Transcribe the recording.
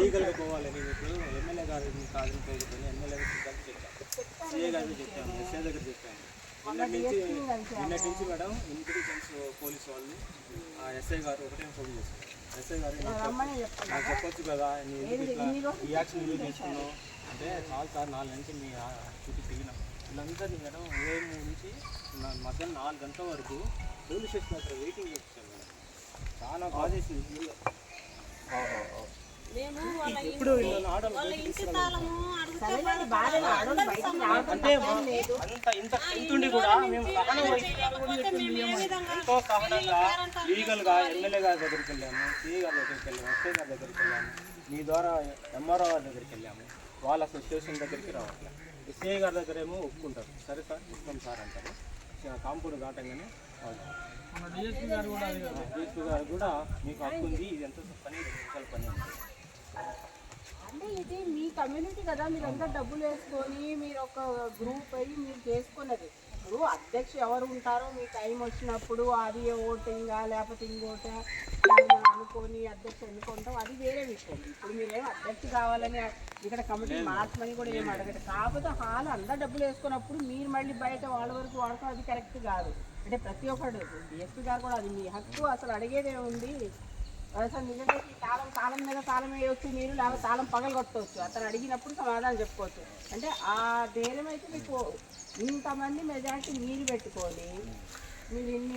లీగల్గా పోవాలి. నేను ఇప్పుడు ఎమ్మెల్యే గారు కాదని పోయి ఎమ్మెల్యే చెప్పాను, సిఏ గారికి చెప్పాను, ఎస్ఐ దగ్గర చెప్పాను. నిన్నటి నుంచి మేడం ఇంటెలిజెన్స్ పోలీసు వాళ్ళు ఎస్ఐ గారు ఒకటే ఫోన్ చేశారు. ఎస్ఐ గారు నాకు చెప్పొచ్చు కదా, ఈ యాక్షన్ ఎందుకు తీసుకున్నావు అంటే, చాలు సార్ 4 నుంచి మీ చుట్టూ తిరిగినాం. వీళ్ళందరినీ మేడం ఉదయం నుంచి మధ్యాహ్నం 4 గంటల వరకు పోలీస్ స్టేషన్ అక్కడ వెయిటింగ్ చేస్తాను మేడం. చాలా బాధ చేసింది. ఇప్పుడు అంటే ఇంత ఇంతుండి కూడా మేము ఎంతో సహనంగా లీగల్గా ఎమ్మెల్యే గారి దగ్గరికి వెళ్ళాము, సిఏ గారి దగ్గరికి వెళ్ళాము, ఎస్ఐ గారి దగ్గరికి వెళ్ళాము, మీ ద్వారా ఎంఆర్ఓ గారి దగ్గరికి వెళ్ళాము. వాళ్ళు అసలు స్టేషన్ దగ్గరికి రావట్లేదు. సిఐ గారి దగ్గర ఏమో ఒప్పుకుంటారు, సరే సార్ ఇస్తాం సార్ అంటారు. కాంపౌండ్ దాటంగానే డిఎస్పీ గారు కూడా మీకు హక్కు ఉంది, ఇది ఎంత పని 2 నిమిషాల పని అంటే ఇది మీ కమ్యూనిటీ కదా, మీరంతా డబ్బులు వేసుకొని మీరు ఒక గ్రూప్ అయ్యి మీరు చేసుకున్నది. ఇప్పుడు అధ్యక్షుడు ఎవరు ఉంటారో మీ టైం వచ్చినప్పుడు అది ఓటింగా లేకపోతే ఇంకోట అనుకొని అధ్యక్షుడు ఎన్నుకుంటాం, అది వేరే విషయం. ఇప్పుడు మీరేం అధ్యక్షుడు కావాలని ఇక్కడ కమిటీ మార్చమని కూడా ఏం అడగదు. కాకపోతే హాల్ అందరు డబ్బులు వేసుకున్నప్పుడు మీరు మళ్ళీ బయట వాళ్ళ వరకు వాడుకో, అది కరెక్ట్ కాదు. అంటే ప్రతి ఒక్కరు డిఎస్పీ గారు కూడా అది మీ హక్కు, అసలు అడిగేదే ఉంది. అసలు నిజంగా తాళం మీద తాళం వేయవచ్చు మీరు, లేకపోతే తాళం పగలు కొట్టవచ్చు. అతను అడిగినప్పుడు సమాధానం చెప్పుకోవచ్చు. అంటే ఆ ధైర్యం అయితే మీకు ఇంతమంది మెజారిటీ మీరు పెట్టుకొని మీరు ఇన్ని